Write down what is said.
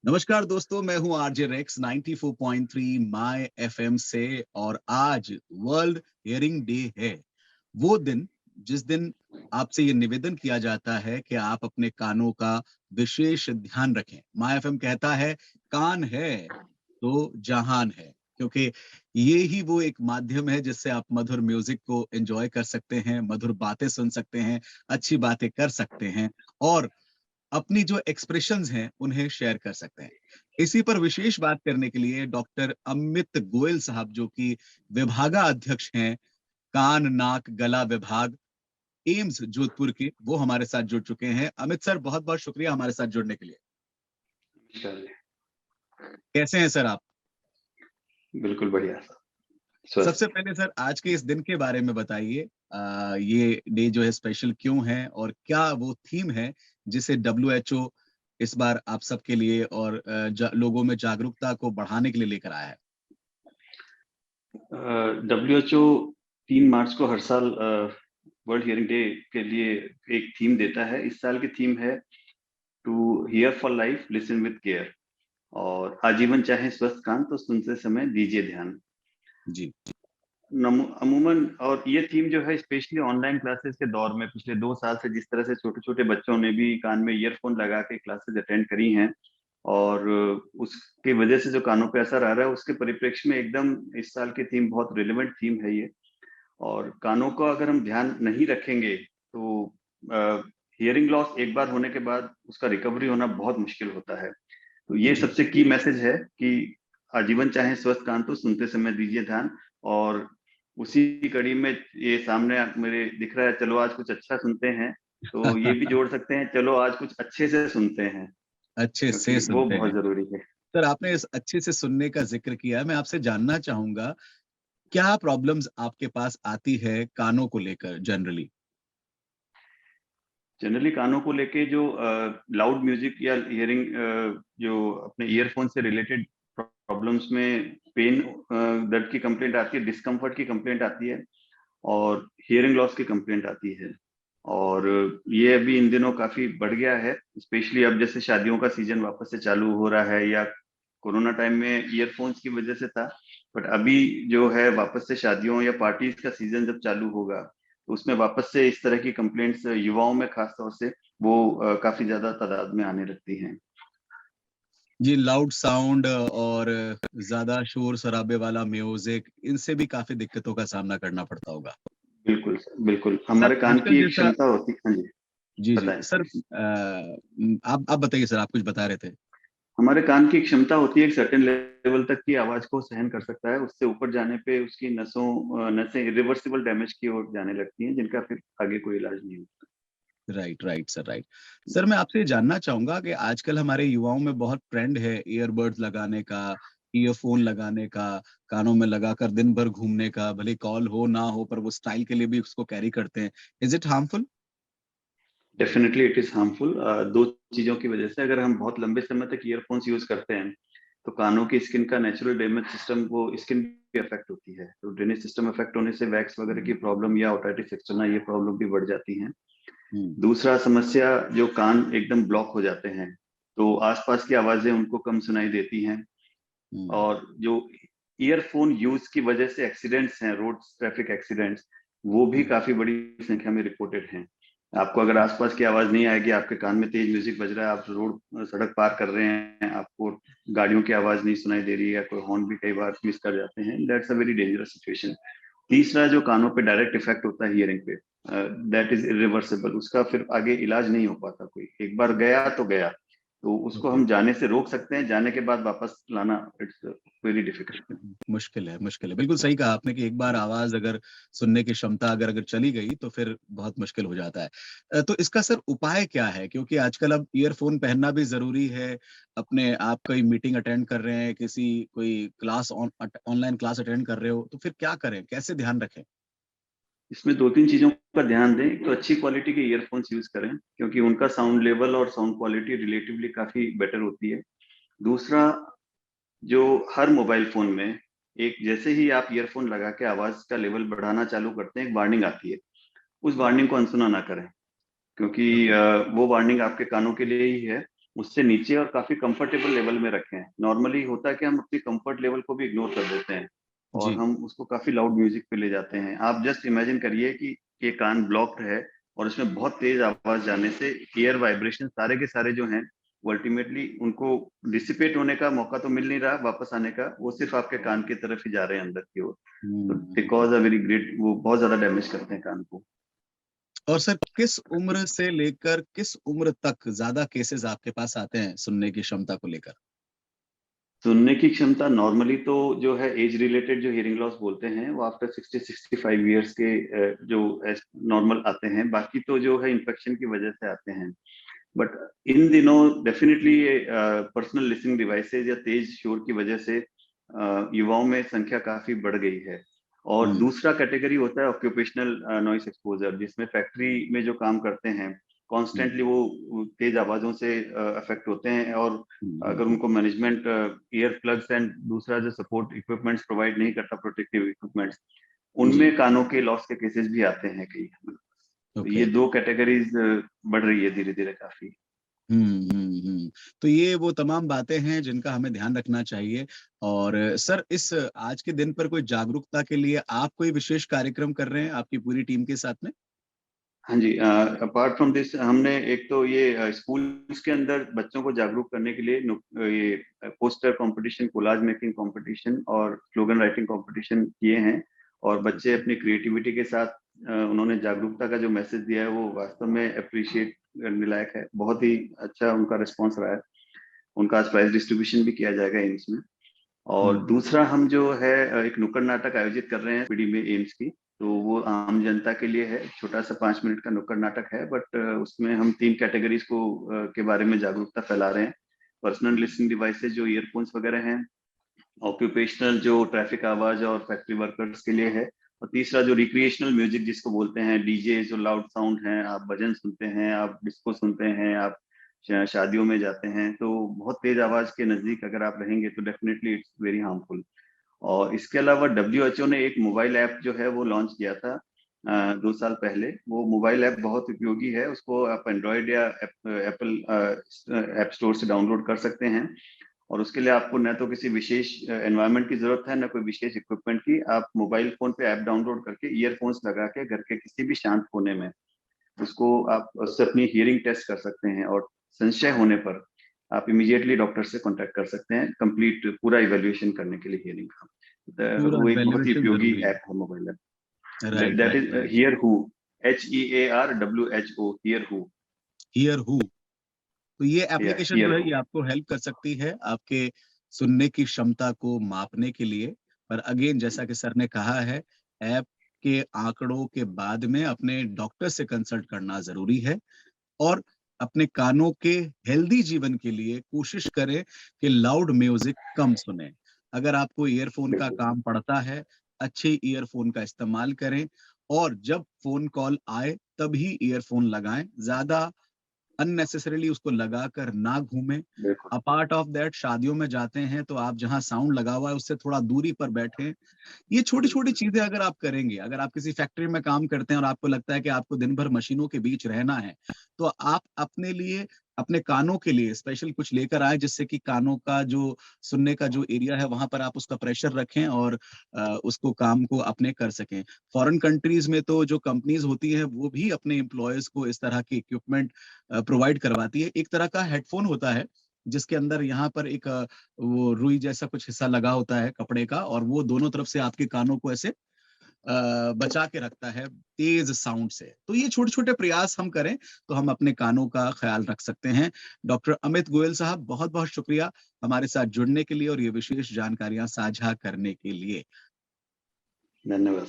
नमस्कार दोस्तों, मैं हूं आरजे रेक्स 94.3 माय एफएम से। और आज वर्ल्ड हियरिंग डे है। वो दिन जिस दिन आपसे ये निवेदन किया जाता है कि आप अपने कानों का विशेष ध्यान रखें। माय एफएम कहता है, कान है तो जहान है, क्योंकि ये ही वो एक माध्यम है जिससे आप मधुर म्यूजिक को एंजॉय कर सकते हैं, मधुर बातें सुन सकते हैं, अच्छी बातें कर सकते हैं और अपनी जो एक्सप्रेशंस हैं उन्हें शेयर कर सकते हैं। इसी पर विशेष बात करने के लिए डॉक्टर अमित गोयल साहब, जो कि विभागाध्यक्ष हैं, कान नाक गला विभाग, एम्स जोधपुर के, वो हमारे साथ जुड़ चुके हैं। अमित सर, बहुत बहुत शुक्रिया हमारे साथ जुड़ने के लिए। चलिए, कैसे हैं सर आप? बिल्कुल बढ़िया। सबसे स्वस्थ। पहले सर, आज के इस दिन के बारे में बताइए। ये डे जो है स्पेशल क्यों है और क्या वो थीम है जिसे डब्ल्यूएचओ इस बार आप सबके लिए और लोगों में जागरूकता को बढ़ाने के लिए लेकर आया है? डब्ल्यूएचओ 3 मार्च को हर साल वर्ल्ड हियरिंग डे के लिए एक थीम देता है। इस साल की थीम है to hear for life, listen with care. और आजीवन चाहे स्वस्थ कान तो सुनते समय दीजिए ध्यान। जी। अमूमन और ये थीम जो है स्पेशली ऑनलाइन क्लासेस के दौर में पिछले 2 साल से जिस तरह से छोटे छोटे बच्चों ने भी कान में ईयरफोन लगा के क्लासेस अटेंड करी हैं और उसके वजह से जो कानों पे असर आ रहा है उसके परिप्रेक्ष्य में एकदम इस साल की थीम बहुत रिलेवेंट थीम है ये। और कानों का अगर हम ध्यान नहीं रखेंगे तो हियरिंग लॉस एक बार होने के बाद उसका रिकवरी होना बहुत मुश्किल होता है। तो ये जी। सबसे की मैसेज है कि आजीवन चाहे स्वस्थ कान तो सुनते समय दीजिए ध्यान। और उसी कड़ी में ये सामने मेरे दिख रहा है, चलो आज कुछ अच्छा सुनते हैं, तो ये भी जोड़ सकते हैं, चलो आज कुछ अच्छे से सुनते हैं, अच्छे से क्योंकि वो सुनते बहुत हैं। जरूरी है। सर, आपने इस अच्छे से सुनने का जिक्र किया, मैं आपसे जानना चाहूंगा, क्या प्रॉब्लम्स आपके पास आती है कानों को लेकर जनरली? जनरली कानों को लेके जो लाउड म्यूजिक या हियरिंग जो अपने ईयरफोन से रिलेटेड प्रॉब्लम्स में पेन, दर्द की कंप्लेंट आती है, डिस्कम्फर्ट की कंप्लेंट आती है और हियरिंग लॉस की कंप्लेंट आती है। और ये अभी इन दिनों काफी बढ़ गया है, स्पेशली अब जैसे शादियों का सीजन वापस से चालू हो रहा है, या कोरोना टाइम में ईयरफोन्स की वजह से था, बट अभी जो है वापस से शादियों या पार्टीज का सीजन जब चालू होगा तो उसमें वापस से इस तरह की कंप्लेंट्स युवाओं में खास तौर से वो काफी ज्यादा तादाद में आने लगती हैं। जी, लाउड साउंड और ज्यादा शोर शराबे वाला म्यूजिक, इनसे भी काफी दिक्कतों का सामना करना पड़ता होगा। बिल्कुल बिल्कुल, सर, हमारे कान आजकल की एक जैसा, क्षमता होती है। हाँ जी, जी जी बताएं सर, प्लीज। आप बताइए सर, आप कुछ बता रहे थे। हमारे कान की क्षमता होती है एक सर्टेन लेवल तक की आवाज को सहन कर सकता है, उससे ऊपर जाने पे उसकी नसें इरिवर्सिबल डैमेज की ओर जाने लगती हैं, जिनका फिर आगे कोई इलाज नहीं होता। Right right sir, right. Sir, मैं आपसे जानना चाहूंगा कि आजकल हमारे युवाओं में बहुत ट्रेंड है ईयरबड्स लगाने का, ईयरफोन लगाने का, कानों में लगाकर दिन भर घूमने का, भले कॉल हो ना हो पर वो स्टाइल के लिए भी उसको कैरी करते हैं। Is it harmful? Definitely it is harmful. दो चीजों की वजह से, अगर हम बहुत लंबे समय तक ईयरफोन्स यूज करते हैं तो कानों की स्किन का नेचुरल ड्रेनेज सिस्टम, वो स्किन भी अफेक्ट होती है, तो ड्रेनेज सिस्टम अफेक्ट होने से वैक्स वगैरह की प्रॉब्लम या ओटाइटिस एक्सटर्ना ये प्रॉब्लम भी बढ़ जाती हैं। हम्म। दूसरा समस्या, जो कान एकदम ब्लॉक हो जाते हैं तो आसपास की आवाजें उनको कम सुनाई देती हैं। हम्म। और जो ईयरफोन यूज की वजह से एक्सीडेंट्स हैं, रोड ट्रैफिक एक्सीडेंट्स, वो भी काफी बड़ी संख्या में रिपोर्टेड हैं। आपको अगर आसपास की आवाज नहीं आएगी, आपके कान में तेज म्यूजिक बज रहा है, आप रोड सड़क पार कर रहे हैं, आपको गाड़ियों की आवाज नहीं सुनाई दे रही है, कोई हॉर्न भी कई बार मिस कर जाते हैं, that's a very dangerous situation. तीसरा, जो कानों पे डायरेक्ट इफेक्ट होता है हियरिंग पे, दैट इज इरिवर्सिबल, उसका फिर आगे इलाज नहीं हो पाता, कोई एक बार गया तो गया। तो उसको ओके। हम जाने से रोक सकते हैं, जाने के बाद वापस लाना इट्स वेरी डिफिकल्ट। मुश्किल है, मुश्किल है। बिल्कुल सही कहा आपने कि एक बार आवाज अगर सुनने की क्षमता अगर अगर चली गई तो फिर बहुत मुश्किल हो जाता है। तो इसका सर उपाय क्या है? क्योंकि आजकल अब ईयरफोन पहनना भी जरूरी है। अपने आप कोई मीटिंग अटेंड कर रहे हैं, किसी कोई क्लास ऑनलाइन क्लास अटेंड कर रहे हो, तो फिर क्या करें, कैसे ध्यान रखें? इसमें 2-3 चीजों का ध्यान दें। एक तो अच्छी क्वालिटी के ईयरफोन्स यूज करें, क्योंकि उनका साउंड लेवल और साउंड क्वालिटी रिलेटिवली काफी बेटर होती है। दूसरा, जो हर मोबाइल फोन में एक जैसे ही आप ईयरफोन लगा के आवाज का लेवल बढ़ाना चालू करते हैं, एक वार्निंग आती है, उस वार्निंग को अनसुना ना करें, क्योंकि ओके। वो वार्निंग आपके कानों के लिए ही है। उससे नीचे और काफी कंफर्टेबल लेवल में रखें। नॉर्मली होता है कि हम अपनी कंफर्ट लेवल को भी इग्नोर कर देते हैं और जी। हम उसको काफी लाउड म्यूजिक पे ले जाते हैं। आप जस्ट इमेजिन करिए कि ये कान ब्लॉक्ड है और उसमें बहुत तेज आवाज जाने से एयर वाइब्रेशन सारे के सारे जो हैं वो अल्टीमेटली उनको डिसिपेट होने का मौका तो मिल नहीं रहा वापस आने का, वो सिर्फ आपके कान की तरफ ही जा रहे हैं अंदर की ओर। तो हम्म। बिकॉज अ वेरी ग्रेट, वो बहुत ज्यादा डैमेज करते हैं कान को। और सर किस उम्र से लेकर किस उम्र तक ज्यादा केसेस आपके पास आते हैं सुनने की क्षमता को लेकर? सुनने की क्षमता नॉर्मली तो जो है एज रिलेटेड जो हियरिंग लॉस बोलते हैं वो आफ्टर 60-65 ईयर्स के जो नॉर्मल आते हैं। बाकी तो जो है इन्फेक्शन की वजह से आते हैं। बट इन दिनों डेफिनेटली ये पर्सनल लिसनिंग डिवाइसेज या तेज शोर की वजह से युवाओं में संख्या काफी बढ़ गई है। और हम्म। दूसरा कैटेगरी होता है ऑक्यूपेशनल नॉइस एक्सपोजर, जिसमें फैक्ट्री में जो काम करते हैं हम्म। कॉन्स्टेंटली वो तेज आवाजों से अफेक्ट होते हैं। और अगर हम्म। उनको मैनेजमेंट ईयर प्लग्स एंड दूसरा जो सपोर्ट इक्विपमेंट्स प्रोवाइड नहीं करता, प्रोटेक्टिव इक्विपमेंट्स, जी। उनमें कानों के लॉस के केसेस भी आते हैं कई। तो ओके। ये दो कैटेगरीज बढ़ रही है धीरे धीरे काफी। तो ये वो तमाम बातें हैं जिनका हमें ध्यान रखना चाहिए। और सर इस आज के दिन पर कोई जागरूकता के लिए आप कोई विशेष कार्यक्रम कर रहे हैं आपकी पूरी टीम के साथ में? हाँ जी, अपार्ट फ्रॉम दिस हमने एक तो ये स्कूल्स के अंदर बच्चों को जागरूक करने के लिए ये poster competition, collage making competition और स्लोगन राइटिंग कंपटीशन किए हैं। और बच्चे अपनी क्रिएटिविटी के साथ उन्होंने जागरूकता का जो मैसेज दिया है वो वास्तव में अप्रिशिएट करने लायक है। बहुत ही अच्छा उनका रिस्पॉन्स रहा है। उनका आज प्राइज डिस्ट्रीब्यूशन भी किया जाएगा एम्स में। और हम्म। दूसरा हम जो है एक नुक्कड़ नाटक आयोजित कर रहे हैं पीडी में एम्स की। तो वो आम जनता के लिए है, छोटा सा 5 मिनट का नुक्कड़ नाटक है। बट उसमें हम 3 कैटेगरीज को के बारे में जागरूकता फैला रहे हैं। पर्सनल लिसनिंग डिवाइसेज जो ईयरफोन्स वगैरह हैं, ऑक्यूपेशनल जो ट्रैफिक आवाज और फैक्ट्री वर्कर्स के लिए है, और तीसरा जो रिक्रिएशनल म्यूजिक जिसको बोलते हैं, डीजे जो लाउड साउंड है, आप भजन सुनते हैं, आप डिस्को सुनते हैं, आप शादियों में जाते हैं, तो बहुत तेज आवाज के नजदीक अगर आप रहेंगे तो डेफिनेटली इट्स वेरी हार्मफुल। और इसके अलावा डब्ल्यूएचओ ने एक मोबाइल ऐप जो है वो लॉन्च किया था 2 साल पहले। वो मोबाइल ऐप बहुत उपयोगी है, उसको आप एंड्रॉयड या एप्पल ऐप स्टोर से डाउनलोड कर सकते हैं। और उसके लिए आपको न तो किसी विशेष एनवायरनमेंट की जरूरत है, न कोई विशेष इक्विपमेंट की। आप मोबाइल फोन पे ऐप डाउनलोड करके ईयरफोन्स लगा के घर के किसी भी शांत कोने में उसको आप उससे अपनी हियरिंग टेस्ट कर सकते हैं। और संशय होने पर आप इमीडिएटली डॉक्टर से कांटेक्ट कर सकते हैं कंप्लीट पूरा इवैल्यूएशन करने के लिए हियरिंग का। पूरा वो एक बहुत ही वैल्यूएशन उपयोगी जरूरी है। ऐप है, mobile app. Right, that right, is right. Here who, HEARWHO, here who. Here who. तो ये या एप्लीकेशन जो हियर है हु। ये आपको हेल्प कर सकती है आपके सुनने की क्षमता को मापने के लिए। पर अगेन जैसा कि सर ने कहा है, ऐप के आंकड़ों के बाद में अपने डॉक्टर से कंसल्ट करना जरूरी है। और अपने कानों के हेल्दी जीवन के लिए कोशिश करें कि लाउड म्यूजिक कम सुने। अगर आपको ईयरफोन का बिल्कुल। काम पड़ता है, अच्छे ईयरफोन का इस्तेमाल करें। और जब फोन कॉल आए तभी ईयरफोन लगाएं, ज्यादा अननेसेसरीली उसको लगाकर ना घूमें। बिल्कुल। अपार्ट ऑफ दैट, शादियों में जाते हैं तो आप जहां साउंड लगा हुआ है उससे थोड़ा दूरी पर बैठें। ये छोटी-छोटी बिल्कुल। चीजें अगर आप करेंगे, अगर आप किसी फैक्ट्री में काम करते हैं और आपको लगता है कि आपको दिन भर मशीनों के बीच रहना है, तो आप अपने लिए, अपने कानों के लिए स्पेशल कुछ लेकर आएँ जिससे कि कानों का जो सुनने का जो एरिया है वहां पर आप उसका प्रेशर रखें और उसको काम को अपने कर सकें। फॉरेन कंट्रीज में तो जो कंपनीज होती हैं वो भी अपने एम्प्लॉयज को इस तरह के इक्विपमेंट प्रोवाइड करवाती है। एक तरह का हेडफोन होता है जिसके अंदर यहाँ पर एक वो रुई जैसा कुछ हिस्सा लगा होता है कपड़े का, और वो दोनों तरफ से आपके कानों को ऐसे बचा के रखता है तेज साउंड से। तो ये छोटे छोटे प्रयास हम करें तो हम अपने कानों का ख्याल रख सकते हैं। डॉक्टर अमित गोयल साहब, बहुत बहुत शुक्रिया हमारे साथ जुड़ने के लिए और ये विशेष जानकारियां साझा करने के लिए। धन्यवाद।